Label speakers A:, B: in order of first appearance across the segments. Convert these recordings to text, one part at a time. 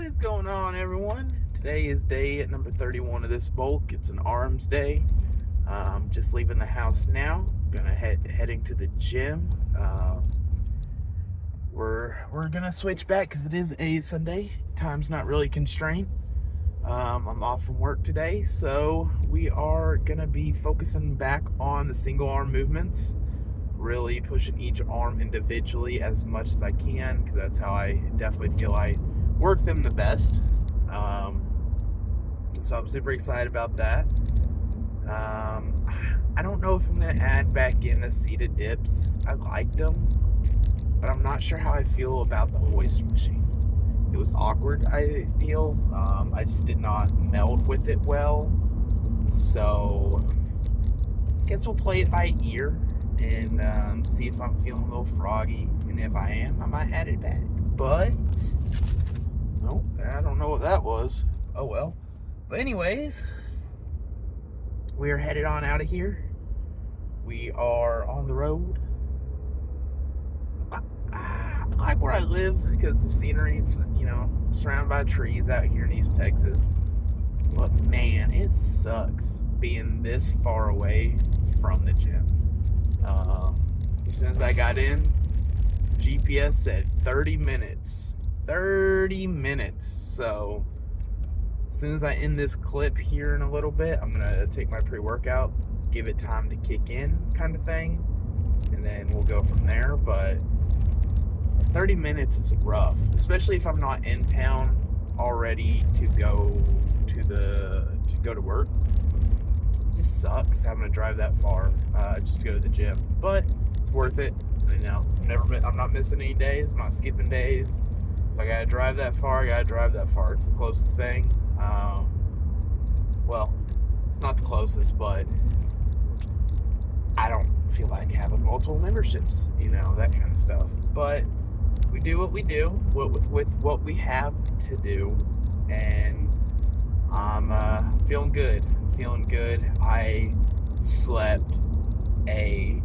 A: is going on, everyone? Today is day at number 31 of this bulk. It's an arms day. Just leaving the house now. Gonna heading to the gym. We're gonna switch back because it is a Sunday. Time's not really constrained. I'm off from work today, so we are gonna be focusing back on the single arm movements. Really pushing each arm individually as much as I can because that's how I definitely feel I work them the best. So I'm super excited about that. I don't know if I'm going to add back in the seated dips. I liked them, but I'm not sure how I feel about the hoist machine. It was awkward, I feel. I just did not meld with it well. So I guess we'll play it by ear and see if I'm feeling a little froggy. And if I am, I might add it back. But nope, I don't know what that was. Oh well. But anyways, we are headed on out of here. We are on the road. I like where I live because the scenery, it's, surrounded by trees out here in East Texas. But man, it sucks being this far away from the gym. As soon as I got in, GPS said 30 minutes. 30 minutes. So as soon as I end this clip here in a little bit, I'm gonna take my pre-workout, give it time to kick in, kind of thing, and then we'll go from there. But 30 minutes is rough, especially if I'm not in town already to go to work. It just sucks having to drive that far just to go to the gym, but it's worth it. I'm not missing any days. I'm not skipping days. If I gotta drive that far, I gotta drive that far. It's the closest thing. Well, it's not the closest, but I don't feel like having multiple memberships, that kind of stuff. But we do what we do with what we have to do, and I'm feeling good. I slept a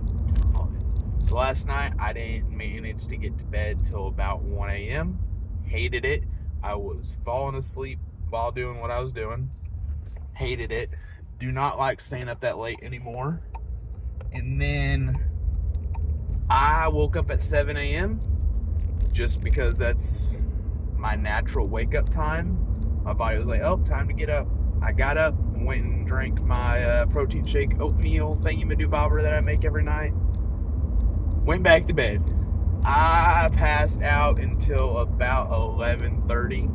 A: ton. So last night I didn't manage to get to bed till about 1 a.m. Hated it. I was falling asleep while doing what I was doing. Hated it. Do not like staying up that late anymore. And then I woke up at 7 a.m. just because that's my natural wake up time. My body was like, oh, time to get up. I got up and went and drank my protein shake oatmeal thingy-ma-do-bobber that I make every night. Went back to bed. I passed out until about 11:30.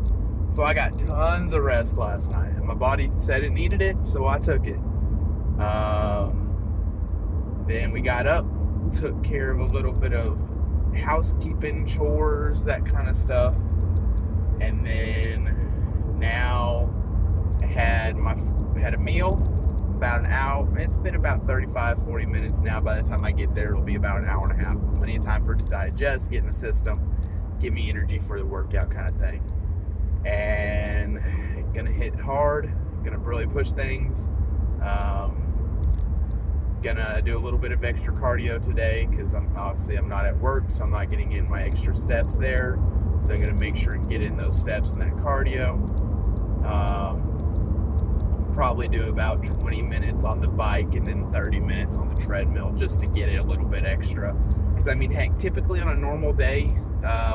A: So I got tons of rest last night. And my body said it needed it, so I took it. Then we got up, took care of a little bit of housekeeping, chores, that kind of stuff. And then now I had a meal, about an hour. It's been about 35-40 minutes now. By the time I get there, it'll be about an hour and a half. Plenty of time for it to digest, get in the system, give me energy for the workout kind of thing. And gonna hit hard, gonna really push things. Gonna do a little bit of extra cardio today because I'm not at work, so I'm not getting in my extra steps there. So I'm gonna make sure and get in those steps and that cardio. Probably do about 20 minutes on the bike and then 30 minutes on the treadmill just to get it a little bit extra. Because heck, typically on a normal day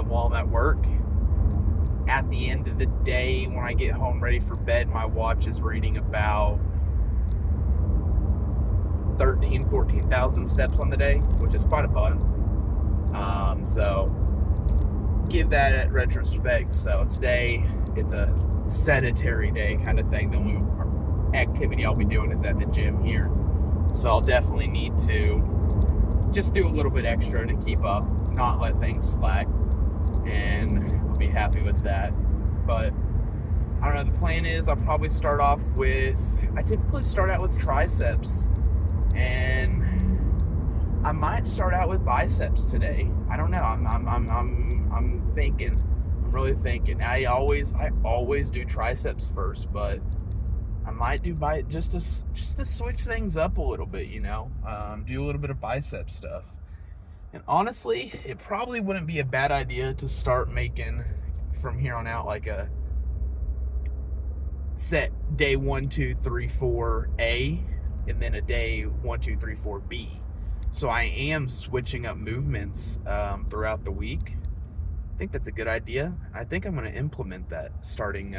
A: while I'm at work, at the end of the day when I get home ready for bed, my watch is reading about 14,000 steps on the day, which is quite a bunch. So give that at retrospect. So today it's a sedentary day kind of thing. The only activity I'll be doing is at the gym here, so I'll definitely need to just do a little bit extra to keep up, not let things slack, and I'll be happy with that. But I don't know, the plan is I'll probably start off with, I typically start out with triceps, and I might start out with biceps today. I don't know. I'm thinking. I'm really thinking. I always do triceps first, but I might do just to switch things up a little bit. Do a little bit of bicep stuff. And honestly, it probably wouldn't be a bad idea to start making from here on out like a set day 1, 2, 3, 4A, and then a day 1, 2, 3, 4B. So I am switching up movements throughout the week. I think that's a good idea. I think I'm going to implement that starting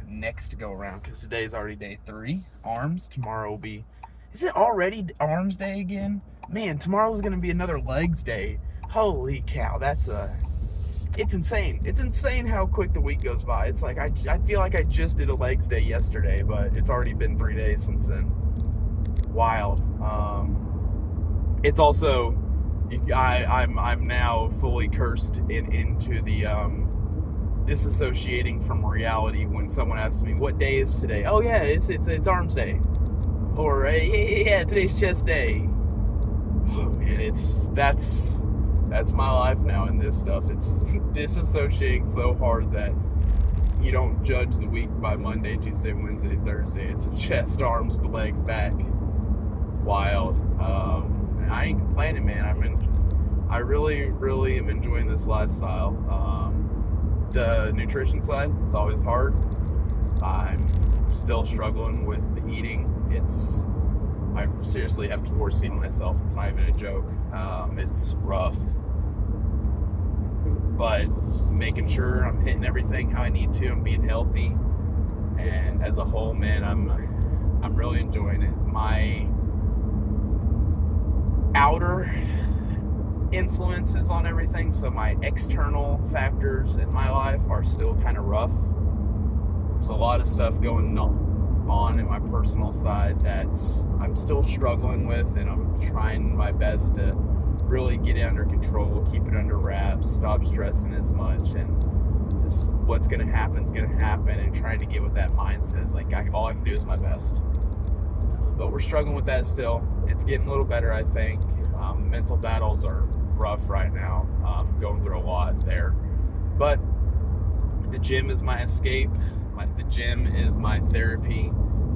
A: next go around, because today's already day 3 arms. Tomorrow will be, is it already arms day again? Man, tomorrow's going to be another legs day. Holy cow, it's insane. It's insane how quick the week goes by. It's like I feel like I just did a legs day yesterday, but it's already been 3 days since then. Wild. It's also, I'm now fully cursed into the disassociating from reality when someone asks me what day is today. Oh yeah, it's arms day, or yeah, today's chest day. Oh man, that's my life now in this stuff. It's disassociating so hard that you don't judge the week by Monday, Tuesday, Wednesday, Thursday. It's chest, arms, legs, back. Wild. I ain't complaining, man. I really, really am enjoying this lifestyle. The nutrition side, it's always hard. I'm still struggling with the eating. I seriously have to force feed myself. It's not even a joke. It's rough. But making sure I'm hitting everything how I need to. I'm being healthy. And as a whole, man, I'm really enjoying it. My outer influences on everything, so my external factors in my life are still kind of rough. There's a lot of stuff going on in my personal side that's I'm still struggling with, and I'm trying my best to really get it under control, keep it under wraps, stop stressing as much, and just what's going to happen is going to happen, and trying to get with that mindset is like all I can do is my best. But we're struggling with that still. It's getting a little better, I think. Mental battles are rough right now. Going through a lot there. But the gym is my escape. The gym is my therapy.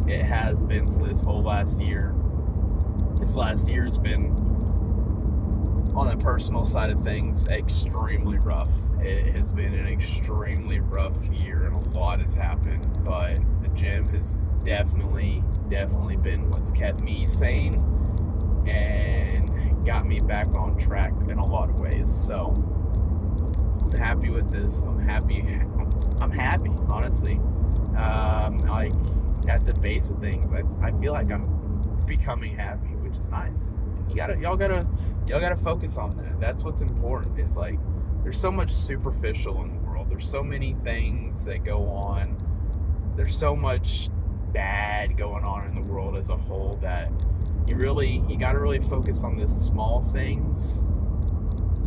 A: It has been for this whole last year. This last year has been, on the personal side of things, extremely rough. It has been an extremely rough year, and a lot has happened. But the gym has definitely been what's kept me sane and got me back on track in a lot of ways. So I'm happy with this. I'm happy, honestly. Like at the base of things, I feel like I'm becoming happy, which is nice. Y'all gotta focus on that. That's what's important. Is like there's so much superficial in the world. There's so many things that go on. There's so much bad going on in the world as a whole that you gotta really focus on the small things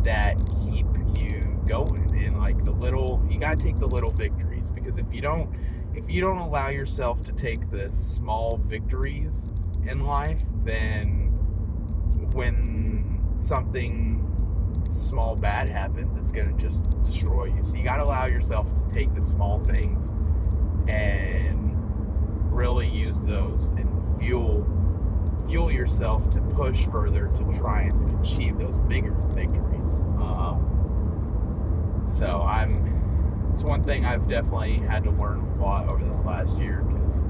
A: that keep you going, and like you gotta take the little victories, because if you don't allow yourself to take the small victories in life, then when something small bad happens, it's gonna just destroy you. So you gotta allow yourself to take the small things and really use those and fuel yourself to push further to try and achieve those bigger victories. So it's one thing I've definitely had to learn a lot over this last year, because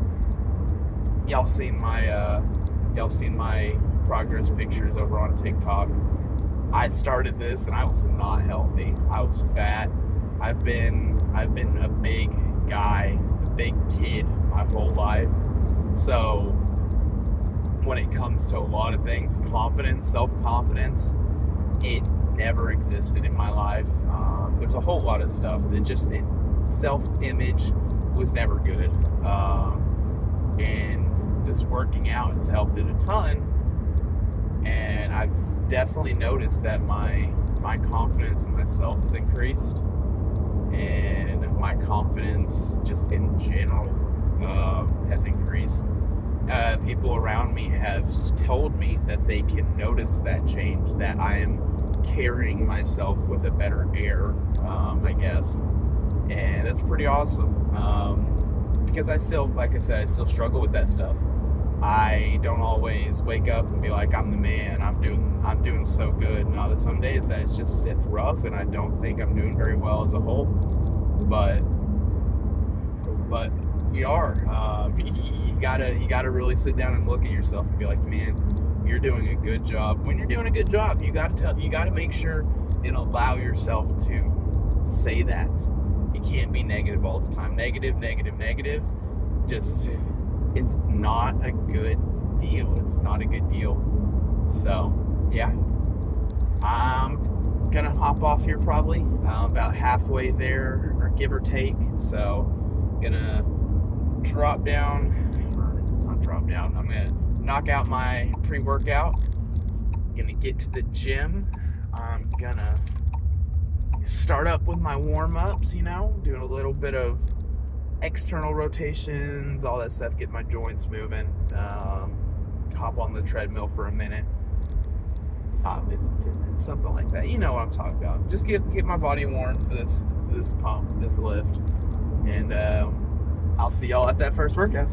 A: y'all seen my progress pictures over on TikTok. I started this and I was not healthy. I was fat. I've been a big guy, a big kid my whole life. So when it comes to a lot of things, confidence, self-confidence, it never existed in my life. There's a whole lot of stuff that just self-image was never good. And this working out has helped it a ton. And I've definitely noticed that my confidence in myself has increased, and my confidence just in general has increased. People around me have told me that they can notice that change, that I am carrying myself with a better air, I guess, and that's pretty awesome. Because I still, like I said, I still struggle with that stuff. I don't always wake up and be like, I'm the man, I'm doing so good. No, there's some days that it's rough, and I don't think I'm doing very well as a whole. But but we are. You gotta really sit down and look at yourself and be like, man, you're doing a good job. When you're doing a good job, you gotta make sure and allow yourself to say that. You can't be negative all the time. Negative. Just, it's not a good deal. It's not a good deal. So, yeah. I'm gonna hop off here probably about halfway there, or give or take. So, gonna drop down, or not drop down. I'm gonna knock out my pre-workout. Gonna get to the gym. I'm gonna start up with my warm-ups. Doing a little bit of external rotations, all that stuff, get my joints moving. Hop on the treadmill for a minute, 5 minutes, 10 minutes, something like that. You know what I'm talking about. Just get my body warm for this pump, this lift, and I'll see y'all at that first workout.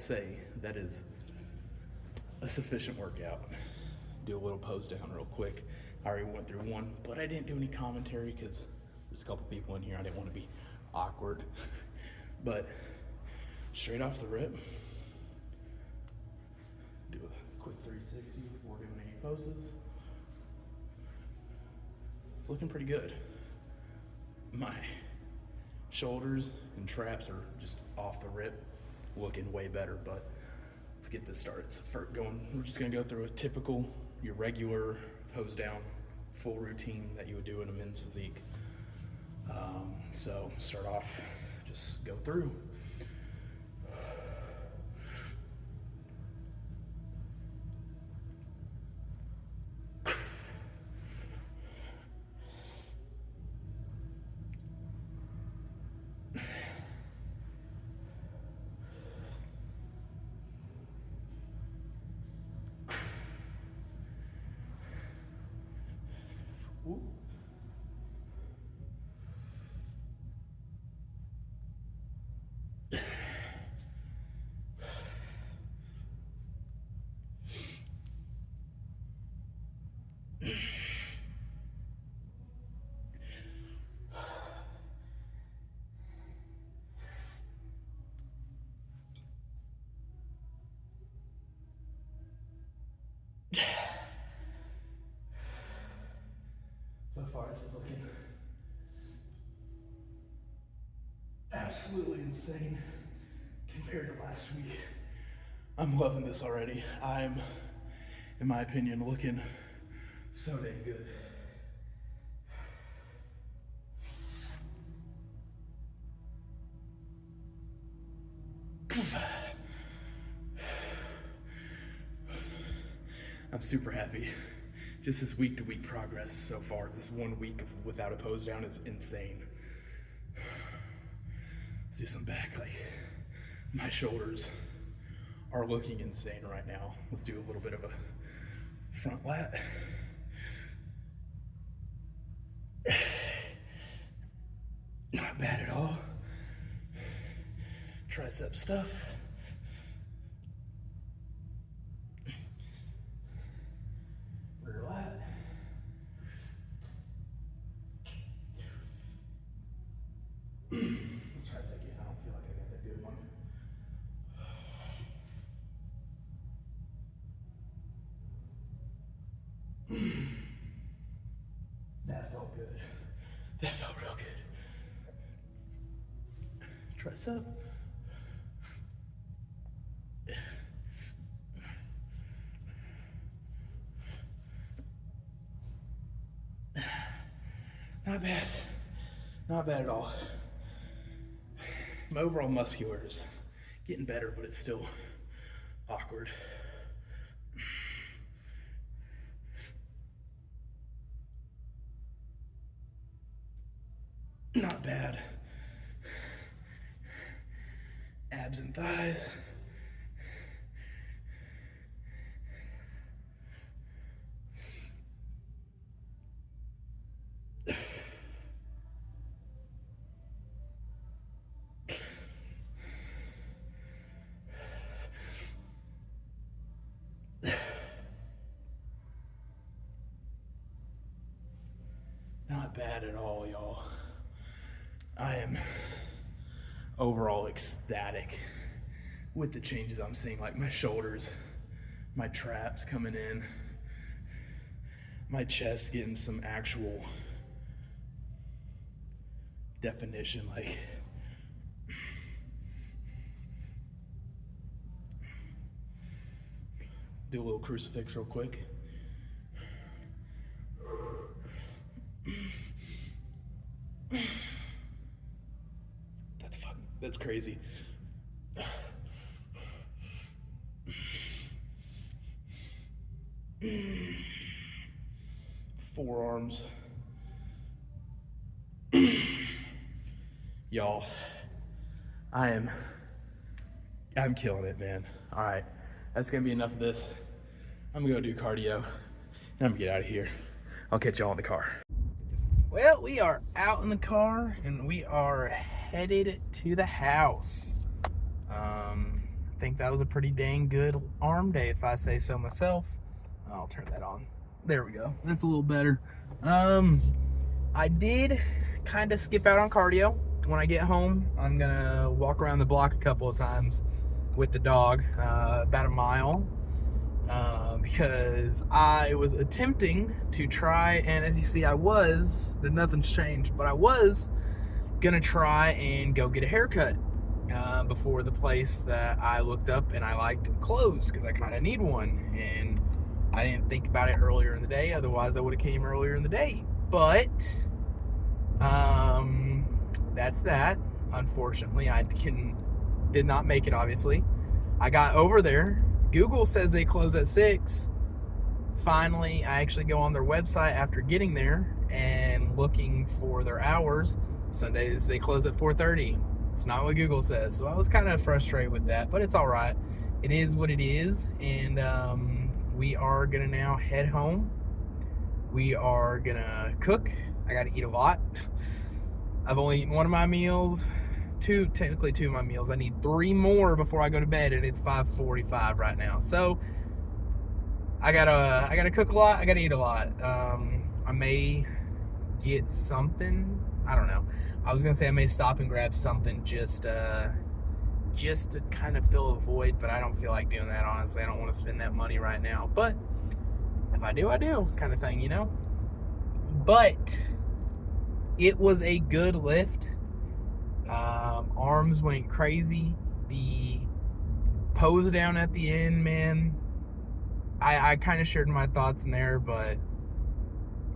B: say that is a sufficient workout. Do a little pose down real quick. I already went through one, but I didn't do any commentary because there's a couple people in here. I didn't want to be awkward. But straight off the rip, do a quick 360 before doing any poses. It's looking pretty good. My shoulders and traps are just off the rip, looking way better, but let's get this started. So we're just gonna go through a typical, your regular pose down, full routine that you would do in a men's physique. So start off, just go through. Ooh. So far, this is looking absolutely insane compared to last week. I'm loving this already. I'm, in my opinion, looking so dang good. I'm super happy. Just this week to week progress so far. This 1 week without a pose down is insane. Let's do some back. Like, my shoulders are looking insane right now. Let's do a little bit of a front lat. Not bad at all. Tricep stuff. Rear lat. Let's try that again. I don't feel like I got that good one. That felt good. That felt real good. Tricep. Not bad. Not bad at all. My overall muscular is getting better, but it's still awkward. Not bad. Abs and thighs. Not bad at all, y'all. I am overall ecstatic with the changes I'm seeing, like my shoulders, my traps coming in, my chest getting some actual definition, like do a little crucifix real quick. That's crazy. Forearms. Y'all, I'm killing it, man. All right, that's gonna be enough of this. I'm gonna go do cardio and I'm gonna get out of here. I'll catch y'all in the car.
A: Well, we are out in the car and we are headed to the house. think that was a pretty dang good arm day, if I say so myself. I'll turn that on. There we go. That's a little better. I did kind of skip out on cardio. When I get home, I'm gonna walk around the block a couple of times with the dog, about a mile, because I was attempting to try, and as you see, nothing's changed, but I was gonna try and go get a haircut before the place that I looked up and I liked closed, because I kind of need one, and I didn't think about it earlier in the day. Otherwise, I would have came earlier in the day. But that's that. Unfortunately, I did not make it. Obviously, I got over there. Google says they close at 6. Finally, I actually go on their website after getting there and looking for their hours. Sundays they close at 4:30. It's not what Google says, so I was kind of frustrated with that, but it's all right. It is what it is, and we are gonna now head home. We are gonna cook. I gotta eat a lot. I've only eaten one of my meals, technically two of my meals. I need 3 more before I go to bed, and it's 5:45 right now. So I gotta cook a lot. I gotta eat a lot. I may get something. I don't know. I was gonna say I may stop and grab something just to kind of fill a void, but I don't feel like doing that, honestly. I don't want to spend that money right now. But if I do, I do, kind of thing, you know? But it was a good lift. Arms went crazy. The pose down at the end, man, I kind of shared my thoughts in there, but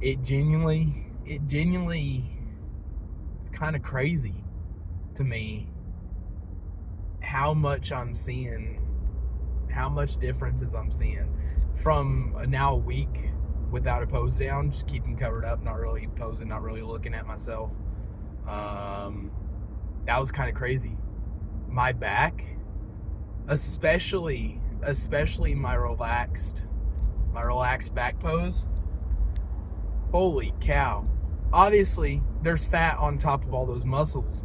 A: it genuinely it's kind of crazy to me how much I'm seeing, how much differences I'm seeing from now a week without a pose down, just keeping covered up, not really posing, not really looking at myself. That was kind of crazy. My back, especially my relaxed back pose. Holy cow. Obviously, there's fat on top of all those muscles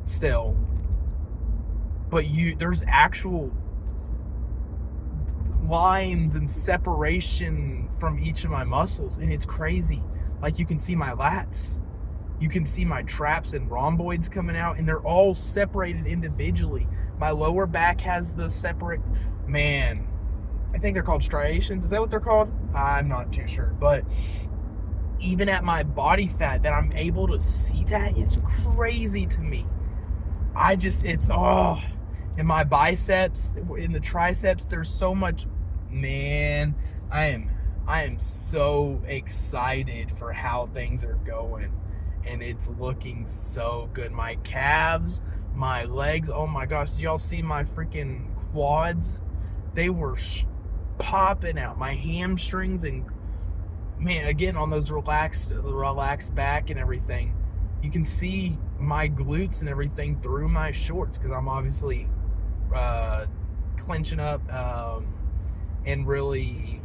A: still. But there's actual lines and separation from each of my muscles, and it's crazy. Like, you can see my lats, you can see my traps and rhomboids coming out, and they're all separated individually. My lower back has the separate, man, I think they're called striations. Is that what they're called? I'm not too sure. But even at my body fat, that I'm able to see that is crazy to me. In my biceps, in the triceps, there's so much, man. I am so excited for how things are going, and it's looking so good. My calves, my legs, oh my gosh, did y'all see my freaking quads? They were popping out. My hamstrings, and man, again, on those relaxed back and everything, you can see my glutes and everything through my shorts, because I'm obviously clenching up and really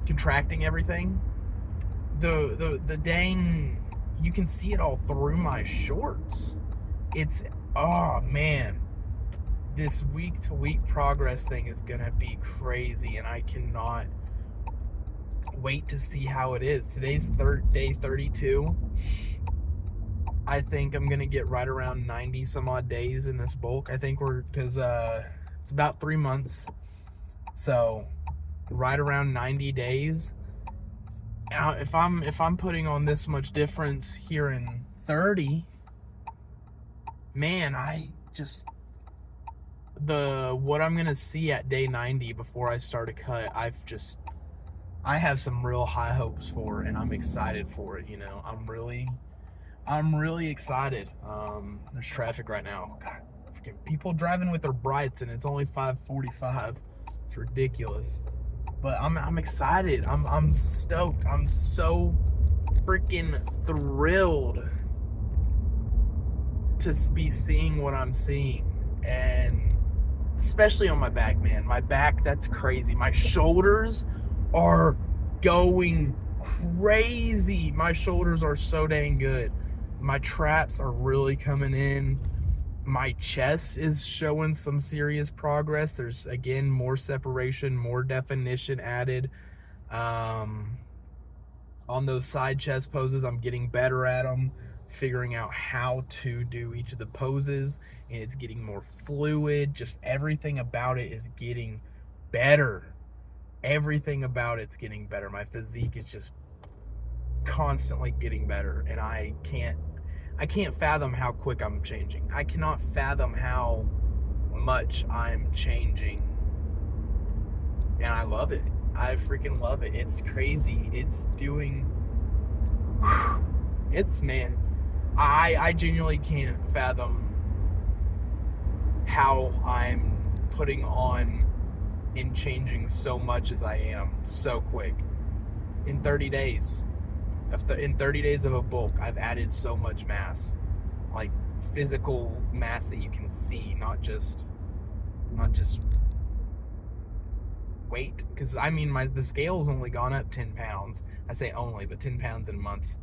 A: contracting everything. The dang, you can see it all through my shorts. It's, oh man, this week to week progress thing is gonna be crazy, and I cannot wait to see how it is. Today's day 32. I think I'm gonna get right around 90 some odd days in this bulk. I think because it's about 3 months, so right around 90 days. Now, if I'm putting on this much difference here in 30, man, what I'm gonna see at day 90 before I start a cut, I have some real high hopes for, and I'm excited for it. You know, I'm really excited. There's traffic right now. God, freaking people driving with their brights, and it's only 5:45. It's ridiculous. But I'm excited. I'm stoked. I'm so freaking thrilled to be seeing what I'm seeing, and especially on my back, man. My back, that's crazy. My shoulders are going crazy. My shoulders are so dang good. My traps are really coming in. My chest is showing some serious progress. There's, again, more separation, more definition added. On those side chest poses, I'm getting better at them, figuring out how to do each of the poses, and it's getting more fluid. Just everything about it is getting better. Everything about it's getting better. My physique is just constantly getting better, and I can't fathom how quick I'm changing. I cannot fathom how much I'm changing, and I love it. I freaking love it. It's crazy. It's doing, it's, man, I genuinely can't fathom how I'm putting on and changing so much as I am so quick. In 30 days. In 30 days of a bulk, I've added so much mass. Like physical mass that you can see, not just weight. Because I mean, the scale's only gone up 10 pounds. I say only, but 10 pounds in months,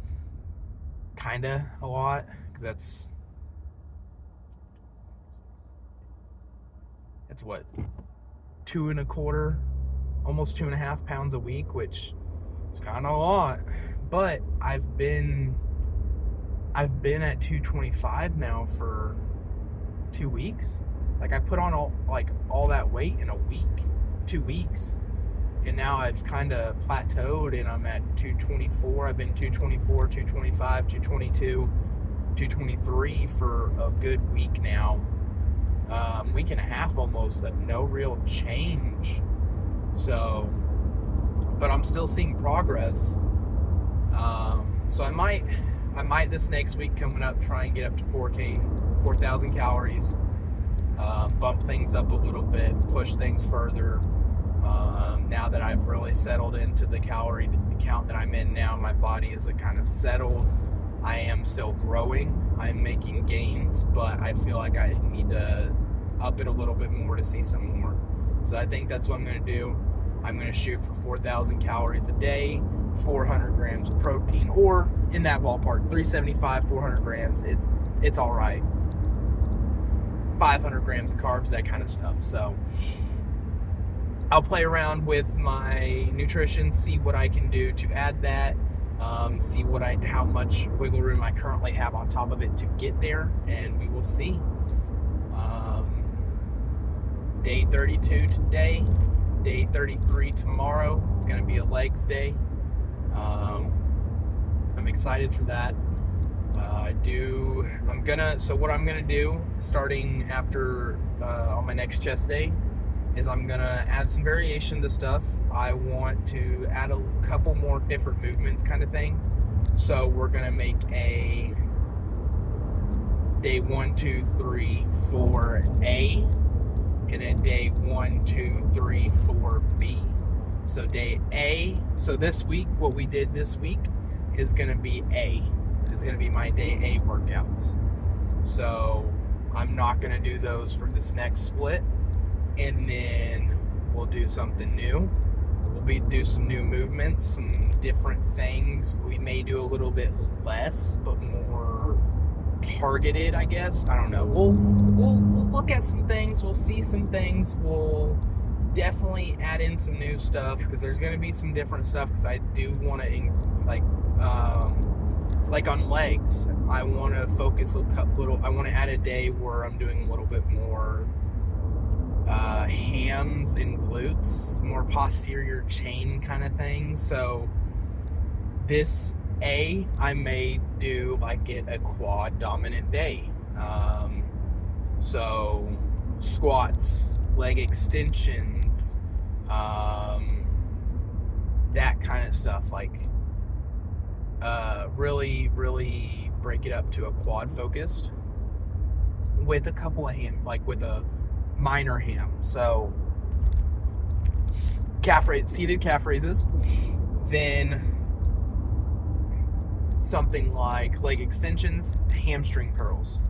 A: kinda a lot. Because that's what, 2.25, almost 2.5 pounds a week, which is kind of a lot. But I've been at 225 now for 2 weeks. Like, I put on all that weight in a week, 2 weeks, and now I've kind of plateaued, and I'm at 224. I've been 224, 225, 222, 223 for a good week now. Week and a half almost of no real change. So, but I'm still seeing progress. So I might this next week coming up try and get up to 4,000 calories, bump things up a little bit, push things further. Now that I've really settled into the calorie count that I'm in now, my body is kind of settled. I am still growing. I'm making gains, but I feel like I need to up it a little bit more to see some more. So I think that's what I'm going to do. I'm going to shoot for 4,000 calories a day, 400 grams of protein, or in that ballpark, 375, 400 grams. It's all right. 500 grams of carbs, that kind of stuff. So I'll play around with my nutrition, see what I can do to add that, see how much wiggle room I currently have on top of it to get there, and we will see. Day 32 today, day 33 tomorrow. It's going to be a legs day. I'm excited for that. So what I'm gonna do starting after on my next chest day is I'm gonna add some variation to stuff. I want to add a couple more different movements kind of thing. So we're gonna make a day 1, 2, 3, 4A and a day 1, 2, 3, 4B. So day A, so this week, what we did this week is going to be A. Is going to be my day A workouts. So I'm not going to do those for this next split. And then we'll do something new. We'll do some new movements, some different things. We may do a little bit less, but more targeted, I guess. I don't know. We'll look at some things. We'll see some things. We'll definitely add in some new stuff, because there's going to be some different stuff, because I do want to like on legs, I want to focus I want to add a day where I'm doing a little bit more hams and glutes, more posterior chain kind of thing. So this A, I may do a quad dominant day. So squats, leg extensions, that kind of stuff, really break it up to a quad focused with a couple of with a minor ham. So seated calf raises, then something like leg extensions, hamstring curls,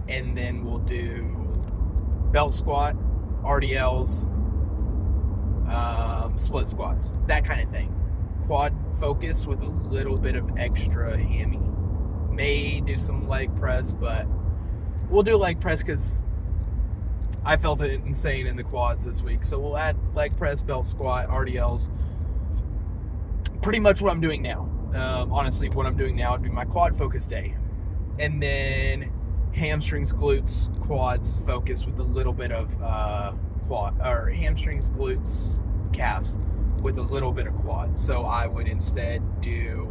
A: and then we'll do belt squat, RDLs, split squats, that kind of thing. Quad focus with a little bit of extra hammy. May do some leg press, but we'll do leg press because I felt it insane in the quads this week. So we'll add leg press, belt squat, RDLs. Pretty much what I'm doing now. Honestly, what I'm doing now would be my quad focus day. And then hamstrings, glutes, quads focus with a little bit of hamstrings, glutes, calves with a little bit of quad. So I would instead do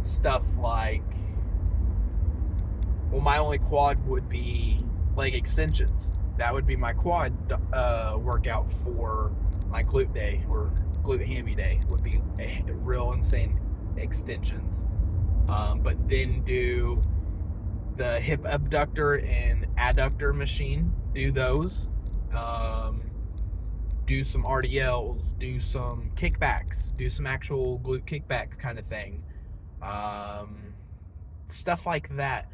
A: stuff like, well, my only quad would be leg extensions. That would be my quad workout for my glute day, or glute hammy day would be a real insane extensions. But then do the hip abductor and adductor machine, do those. Do some RDLs, do some kickbacks, do some actual glute kickbacks kind of thing. Stuff like that.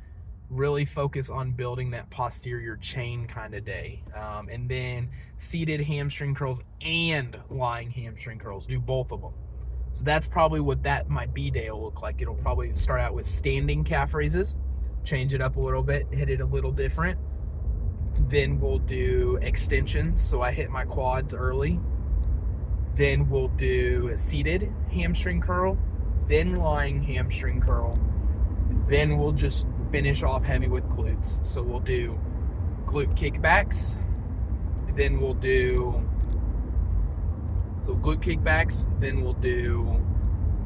A: Really focus on building that posterior chain kind of day. And then seated hamstring curls and lying hamstring curls. Do both of them. So that's probably what my B day will look like. It'll probably start out with standing calf raises, change it up a little bit, hit it a little different. Then we'll do extensions, so I hit my quads early. Then we'll do a seated hamstring curl, then lying hamstring curl. Then we'll just finish off heavy with glutes. So we'll do glute kickbacks. Then we'll do glute kickbacks. Then we'll do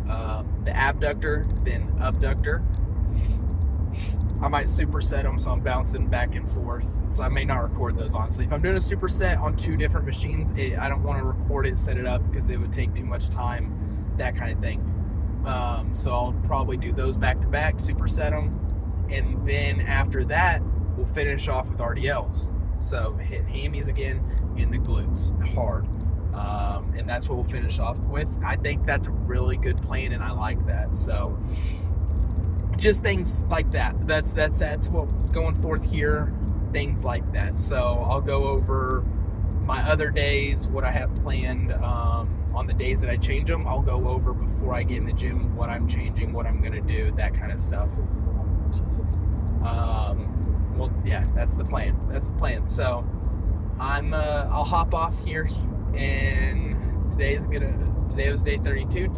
A: the abductor, then abductor. I might superset them, so I'm bouncing back and forth. So I may not record those, honestly. If I'm doing a superset on 2 different machines, I don't want to record it, set it up, because it would take too much time, that kind of thing. So I'll probably do those back to back, superset them. And then after that, we'll finish off with RDLs. So hit hammies again in the glutes hard. And that's what we'll finish off with. I think that's a really good plan, and I like that. So just things like that. That's what going forth here, things like that. So I'll go over my other days, what I have planned on the days that I change them. I'll go over before I get in the gym what I'm changing, what I'm gonna do, that kind of stuff. Jesus. Well, yeah, that's the plan. So I'll hop off here, and today was day 32.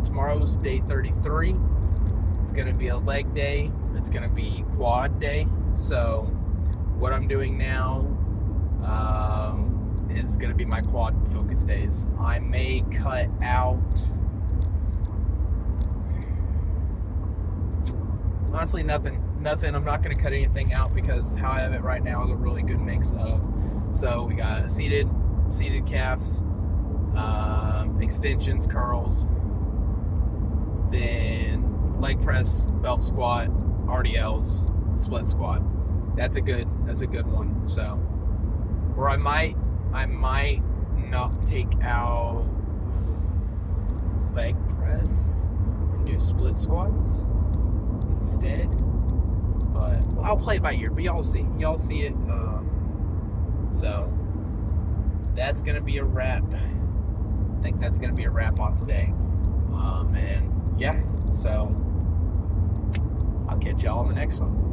A: Tomorrow's day 33. It's gonna be a leg day. It's gonna be quad day. So what I'm doing now is gonna be my quad focus days. I may cut out, honestly, nothing. I'm not going to cut anything out, because how I have it right now is a really good mix of. So we got seated calves, extensions, curls, then leg press, belt squat, RDLs, split squat. That's a good one. So, or I might not take out leg press and do split squats instead. But I'll play it by ear, but y'all see it. So that's gonna be a wrap. I think that's gonna be a wrap on today. And yeah, so I'll catch y'all on the next one.